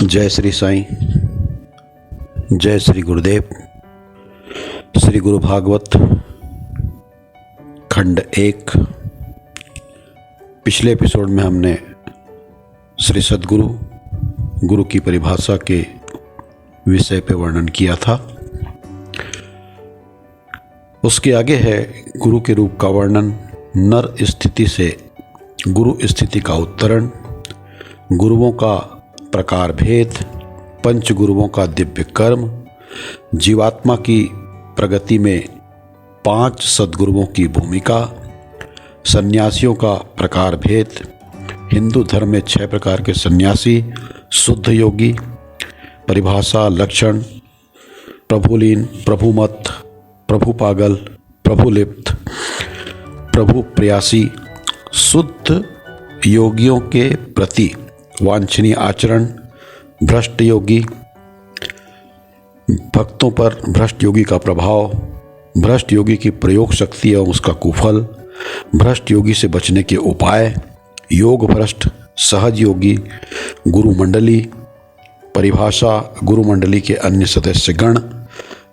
जय श्री साईं, जय श्री गुरुदेव। श्री गुरु भागवत खंड 1। पिछले एपिसोड में हमने श्री सद्गुरु गुरु की परिभाषा के विषय पे वर्णन किया था। उसके आगे है गुरु के रूप का वर्णन, नर स्थिति से गुरु स्थिति का उत्तरण, गुरुओं का प्रकार भेद, पंच गुरुओं का दिव्य कर्म, जीवात्मा की प्रगति में 5 सद्गुरुओं की भूमिका, सन्यासियों का प्रकार भेद, हिंदू धर्म में 6 प्रकार के सन्यासी, शुद्ध योगी, परिभाषा, लक्षण, प्रभुलीन, प्रभुमत, प्रभु पागल, प्रभुलिप्त, प्रभु प्रयासी, शुद्ध योगियों के प्रति वांछनीय आचरण, भ्रष्ट योगी, भक्तों पर भ्रष्ट योगी का प्रभाव, भ्रष्ट योगी की प्रयोग शक्ति एवं उसका कुफल, भ्रष्ट योगी से बचने के उपाय, योग भ्रष्ट, सहज योगी, गुरु मंडली, परिभाषा, गुरु मंडली के अन्य सदस्यगण,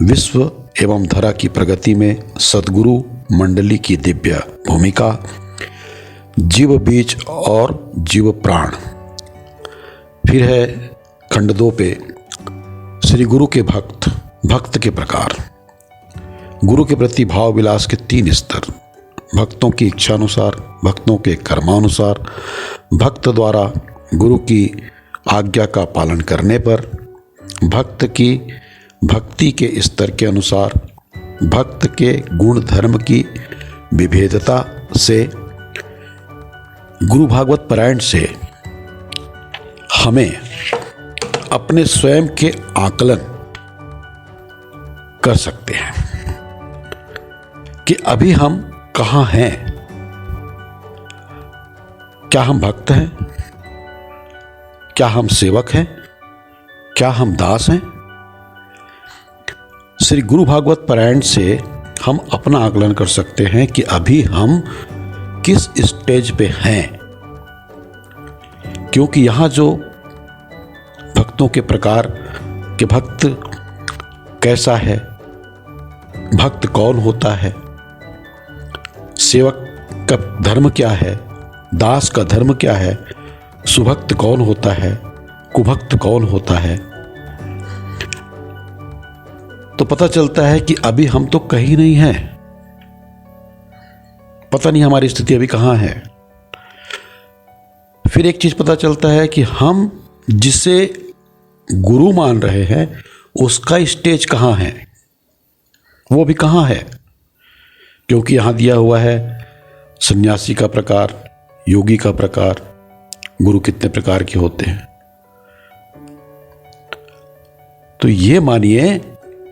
विश्व एवं धरा की प्रगति में सद्गुरु मंडली की दिव्य भूमिका, जीव बीज और जीव प्राण। फिर है खंड 2 पे श्री गुरु के भक्त के प्रकार, गुरु के प्रति भाव विलास के 3 स्तर, भक्तों की इच्छानुसार, भक्तों के कर्मानुसार, भक्त द्वारा गुरु की आज्ञा का पालन करने पर, भक्त की भक्ति के स्तर के अनुसार, भक्त के गुण धर्म की विभेदता से, गुरु भागवत पारायण से हमें अपने स्वयं के आकलन कर सकते हैं कि अभी हम कहाँ हैं। क्या हम भक्त हैं? क्या हम सेवक हैं? क्या हम दास हैं? श्री गुरु भागवत पारायण से हम अपना आकलन कर सकते हैं कि अभी हम किस स्टेज पे हैं, क्योंकि यहां जो भक्तों के प्रकार के भक्त कैसा है, भक्त कौन होता है, सेवक का धर्म क्या है, दास का धर्म क्या है, सुभक्त कौन होता है, कुभक्त कौन होता है, तो पता चलता है कि अभी हम तो कहीं नहीं हैं। पता नहीं हमारी स्थिति अभी कहाँ है। फिर एक चीज पता चलता है कि हम जिसे गुरु मान रहे हैं उसका स्टेज कहाँ है, वो भी कहाँ है, क्योंकि यहां दिया हुआ है सन्यासी का प्रकार, योगी का प्रकार, गुरु कितने प्रकार के होते हैं। तो ये मानिए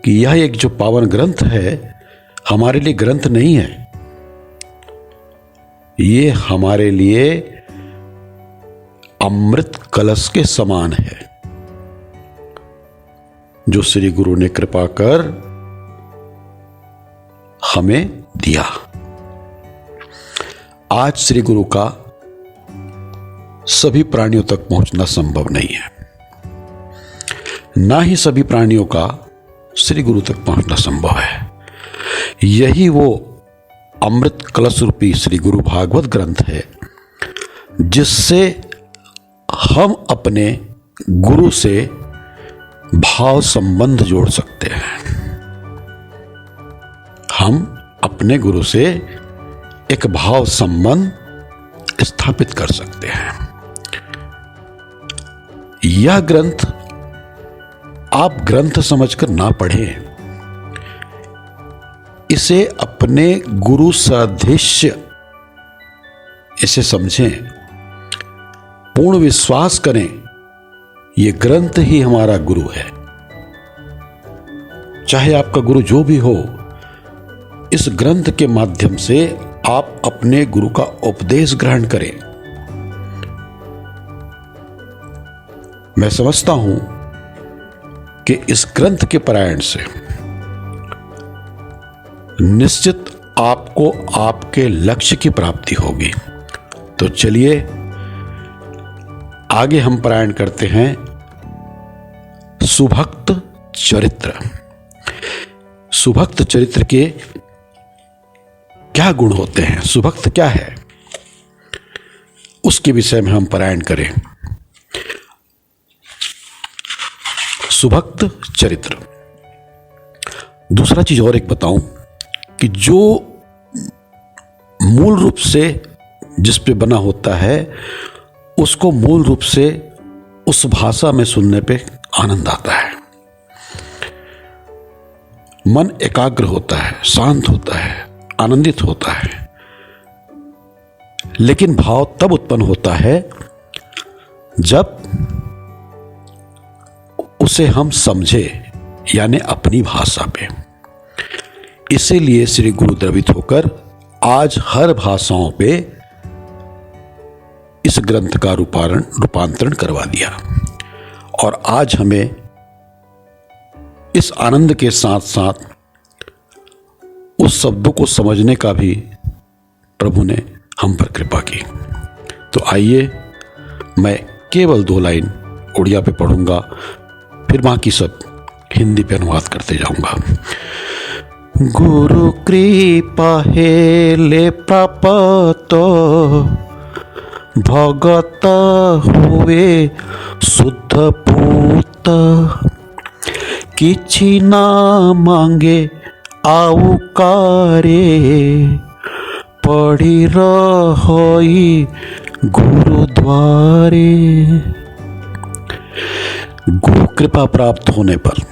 कि यह एक जो पावन ग्रंथ है हमारे लिए ग्रंथ नहीं है, ये हमारे लिए अमृत कलश के समान है जो श्री गुरु ने कृपा कर हमें दिया। आज श्री गुरु का सभी प्राणियों तक पहुंचना संभव नहीं है, ना ही सभी प्राणियों का श्री गुरु तक पहुंचना संभव है। यही वो अमृत कलश रूपी श्री गुरु भागवत ग्रंथ है जिससे हम अपने गुरु से भाव संबंध जोड़ सकते हैं। हम अपने गुरु से एक भाव संबंध स्थापित कर सकते हैं। यह ग्रंथ आप ग्रंथ समझकर ना पढ़ें, इसे अपने गुरु सदृश्य इसे समझें, पूर्ण विश्वास करें ये ग्रंथ ही हमारा गुरु है। चाहे आपका गुरु जो भी हो, इस ग्रंथ के माध्यम से आप अपने गुरु का उपदेश ग्रहण करें। मैं समझता हूं कि इस ग्रंथ के पारायण से निश्चित आपको आपके लक्ष्य की प्राप्ति होगी। तो चलिए आगे हम पारायण करते हैं सुभक्त चरित्र। सुभक्त चरित्र के क्या गुण होते हैं, सुभक्त क्या है, उसके विषय में हम पारायण करें। सुभक्त चरित्र। दूसरा चीज और एक बताऊं कि जो मूल रूप से जिस पे बना होता है उसको मूल रूप से उस भाषा में सुनने पे आनंद आता है, मन एकाग्र होता है, शांत होता है, आनंदित होता है। लेकिन भाव तब उत्पन्न होता है जब उसे हम समझे, यानी अपनी भाषा पे। इसीलिए श्री गुरु द्रवित होकर आज हर भाषाओं पे इस ग्रंथ का रूपांतरण करवा दिया, और आज हमें इस आनंद के साथ साथ उस शब्दों को समझने का भी प्रभु ने हम पर कृपा की। तो आइए, मैं केवल 2 लाइन उड़िया पे पढ़ूंगा, फिर बाकी सब हिंदी पे अनुवाद करते जाऊंगा। गुरु कृपा हेले प्राप्त भगत हुए शुद्ध पूत, किछि ना मांगे आउकारे, पढ़ी रहोई गुरुद्वारे। गुरु कृपा प्राप्त होने पर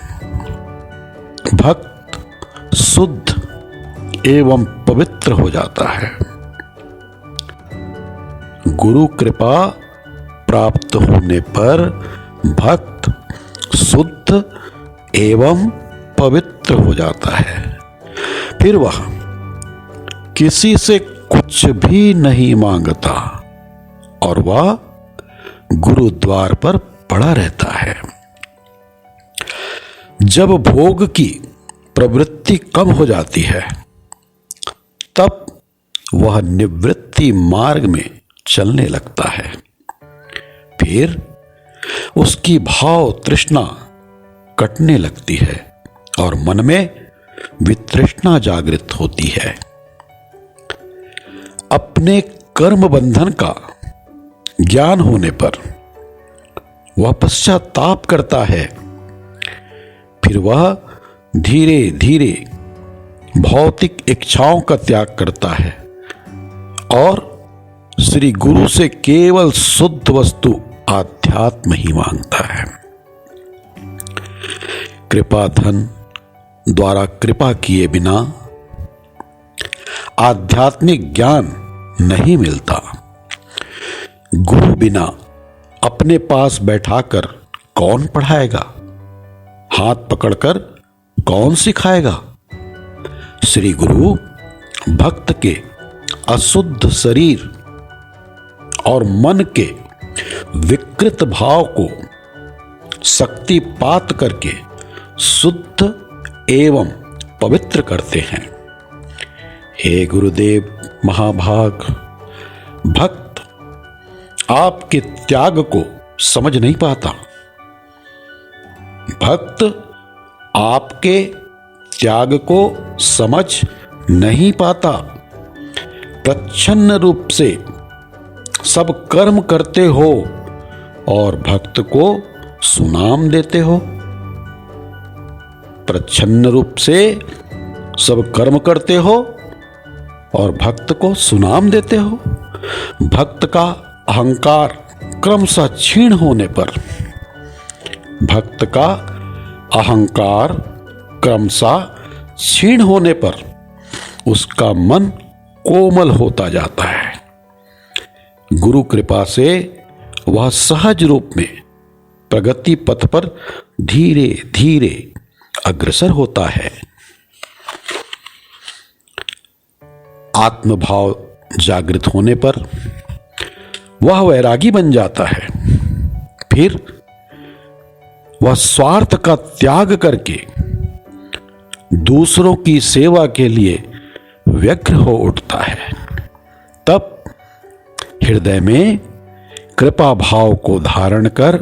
भक्त शुद्ध एवं पवित्र हो जाता है। गुरु कृपा प्राप्त होने पर भक्त शुद्ध एवं पवित्र हो जाता है। फिर वह किसी से कुछ भी नहीं मांगता और वह गुरुद्वार पर पड़ा रहता है। जब भोग की प्रवृत्ति कम हो जाती है तब वह निवृत्ति मार्ग में चलने लगता है। फिर उसकी भाव तृष्णा कटने लगती है और मन में वितृष्णा जागृत होती है। अपने कर्म बंधन का ज्ञान होने पर वह पश्चाताप करता है। फिर वह धीरे धीरे भौतिक इच्छाओं का त्याग करता है और श्री गुरु से केवल शुद्ध वस्तु आध्यात्म ही मांगता है। कृपा धन द्वारा कृपा किए बिना आध्यात्मिक ज्ञान नहीं मिलता। गुरु बिना अपने पास बैठाकर कौन पढ़ाएगा, हाथ पकड़कर कौन सिखाएगा। श्री गुरु भक्त के अशुद्ध शरीर और मन के विकृत भाव को शक्तिपात करके शुद्ध एवं पवित्र करते हैं। हे गुरुदेव महाभाग, भक्त आपके त्याग को समझ नहीं पाता। भक्त आपके त्याग को समझ नहीं पाता। प्रच्छन्न रूप से सब कर्म करते हो और भक्त को सुनाम देते हो। प्रच्छन्न रूप से सब कर्म करते हो और भक्त को सुनाम देते हो। भक्त का अहंकार क्रमशः क्षीण होने पर, भक्त का अहंकार क्रमशः क्षीण होने पर उसका मन कोमल होता जाता है। गुरु कृपा से वह सहज रूप में प्रगति पथ पर धीरे धीरे अग्रसर होता है। आत्मभाव जागृत होने पर वह वैरागी बन जाता है। फिर वह स्वार्थ का त्याग करके दूसरों की सेवा के लिए व्यग्र हो उठता है। तब हृदय में कृपा भाव को धारण कर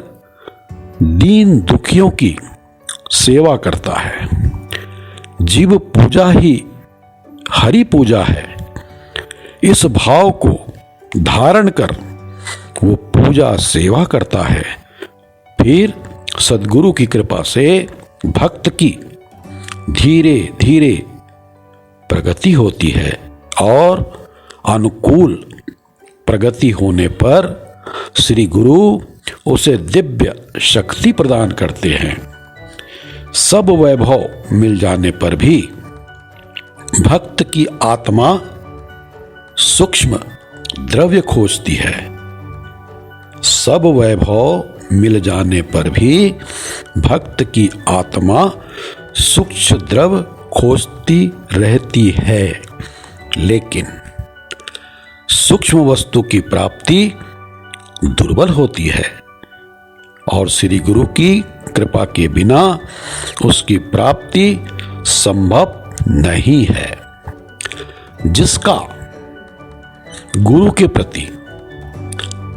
दीन दुखियों की सेवा करता है। जीव पूजा ही हरि पूजा है। इस भाव को धारण कर वो पूजा सेवा करता है। फिर सद्गुरु की कृपा से भक्त की धीरे धीरे प्रगति होती है और अनुकूल प्रगति होने पर श्री गुरु उसे दिव्य शक्ति प्रदान करते हैं। सब वैभव मिल जाने पर भी भक्त की आत्मा सूक्ष्म द्रव्य खोजती है। सब वैभव मिल जाने पर भी भक्त की आत्मा सूक्ष्म द्रव्य खोजती रहती है, लेकिन सूक्ष्म वस्तु की प्राप्ति दुर्बल होती है और श्री गुरु की कृपा के बिना उसकी प्राप्ति संभव नहीं है। जिसका गुरु के प्रति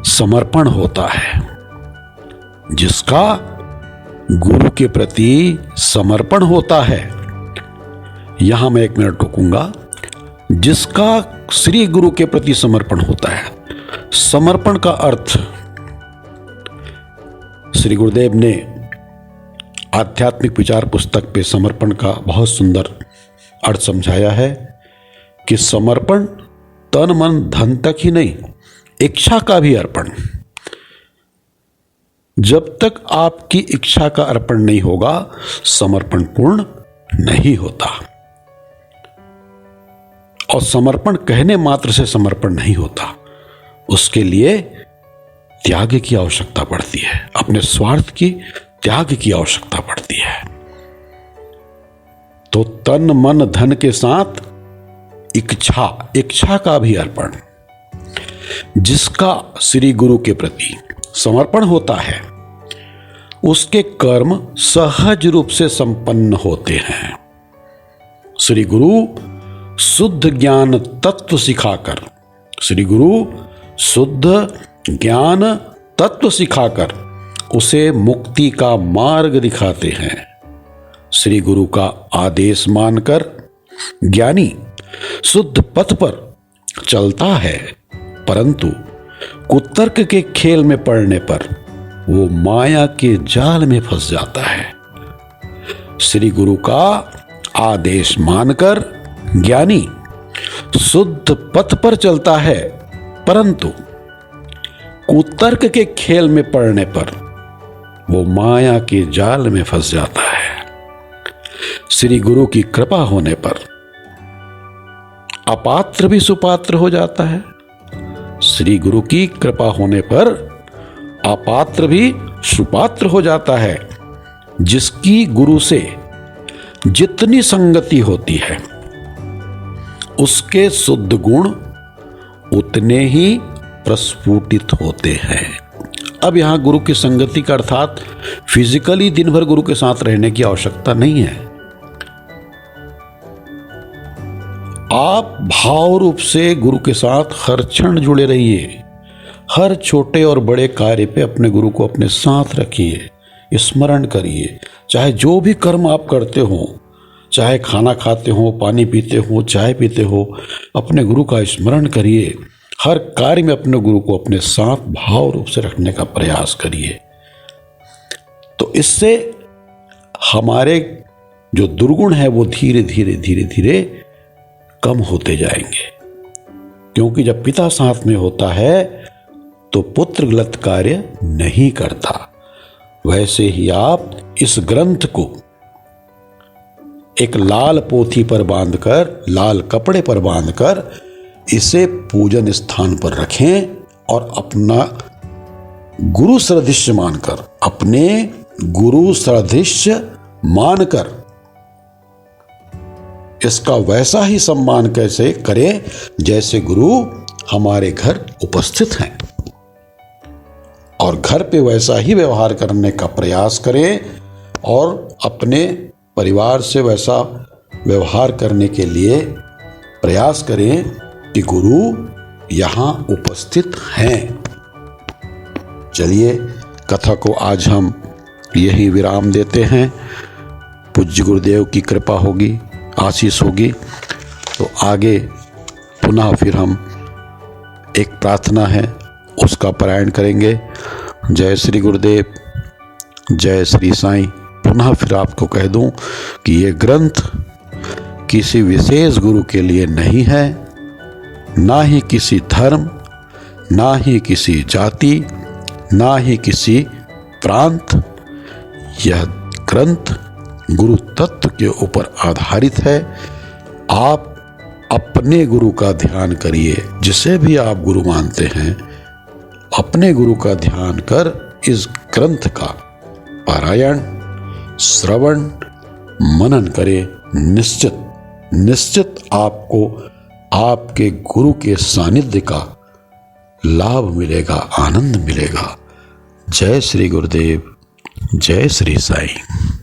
समर्पण होता है, जिसका गुरु के प्रति समर्पण होता है, यहां मैं 1 मिनट रुकूंगा। जिसका श्री गुरु के प्रति समर्पण होता है, समर्पण का अर्थ श्री गुरुदेव ने आध्यात्मिक विचार पुस्तक पे समर्पण का बहुत सुंदर अर्थ समझाया है कि समर्पण तन मन धन तक ही नहीं, इच्छा का भी अर्पण। जब तक आपकी इच्छा का अर्पण नहीं होगा, समर्पण पूर्ण नहीं होता। और समर्पण कहने मात्र से समर्पण नहीं होता, उसके लिए त्याग की आवश्यकता पड़ती है, अपने स्वार्थ की त्याग की आवश्यकता पड़ती है। तो तन मन धन के साथ इच्छा का भी अर्पण। जिसका श्री गुरु के प्रति समर्पण होता है, उसके कर्म सहज रूप से संपन्न होते हैं। श्री गुरु शुद्ध ज्ञान तत्व सिखाकर, श्री गुरु शुद्ध ज्ञान तत्व सिखाकर उसे मुक्ति का मार्ग दिखाते हैं। श्री गुरु का आदेश मानकर ज्ञानी शुद्ध पथ पर चलता है, परंतु कुतर्क के खेल में पड़ने पर वो माया के जाल में फंस जाता है। श्री गुरु का आदेश मानकर ज्ञानी शुद्ध पथ पर चलता है, परंतु कुतर्क के खेल में पड़ने पर वो माया के जाल में फंस जाता है। श्री गुरु की कृपा होने पर अपात्र भी सुपात्र हो जाता है। श्री गुरु की कृपा होने पर अपात्र भी सुपात्र हो जाता है। जिसकी गुरु से जितनी संगति होती है, उसके शुद्ध गुण उतने ही प्रस्फुटित होते हैं। अब यहां गुरु की संगति का अर्थात फिजिकली दिन भर गुरु के साथ रहने की आवश्यकता नहीं है। आप भाव रूप से गुरु के साथ हर क्षण जुड़े रहिए। हर छोटे और बड़े कार्य पे अपने गुरु को अपने साथ रखिए, स्मरण करिए। चाहे जो भी कर्म आप करते हो, चाहे खाना खाते हो, पानी पीते हो, चाय पीते हो, अपने गुरु का स्मरण करिए। हर कार्य में अपने गुरु को अपने साथ भाव रूप से रखने का प्रयास करिए। तो इससे हमारे जो दुर्गुण है वो धीरे धीरे धीरे धीरे कम होते जाएंगे। क्योंकि जब पिता साथ में होता है तो पुत्र गलत कार्य नहीं करता। वैसे ही आप इस ग्रंथ को एक लाल पोथी पर बांधकर, लाल कपड़े पर बांधकर इसे पूजन स्थान पर रखें और अपना गुरु सदृश मानकर, अपने गुरु सदृश मानकर इसका वैसा ही सम्मान कैसे करें जैसे गुरु हमारे घर उपस्थित हैं, और घर पे वैसा ही व्यवहार करने का प्रयास करें और अपने परिवार से वैसा व्यवहार करने के लिए प्रयास करें कि गुरु यहाँ उपस्थित हैं। चलिए, कथा को आज हम यही विराम देते हैं। पूज्य गुरुदेव की कृपा होगी, आशीष होगी, तो आगे पुनः फिर हम एक प्रार्थना है उसका पारायण करेंगे। जय श्री गुरुदेव, जय श्री साईं। पुनः फिर आपको कह दूं कि ये ग्रंथ किसी विशेष गुरु के लिए नहीं है, ना ही किसी धर्म, ना ही किसी जाति, ना ही किसी प्रांत। यह ग्रंथ गुरु तत्व के ऊपर आधारित है। आप अपने गुरु का ध्यान करिए, जिसे भी आप गुरु मानते हैं, अपने गुरु का ध्यान कर इस ग्रंथ का पारायण, श्रवण, मनन करें। निश्चित आपको आपके गुरु के सानिध्य का लाभ मिलेगा, आनंद मिलेगा। जय श्री गुरुदेव, जय श्री साईं।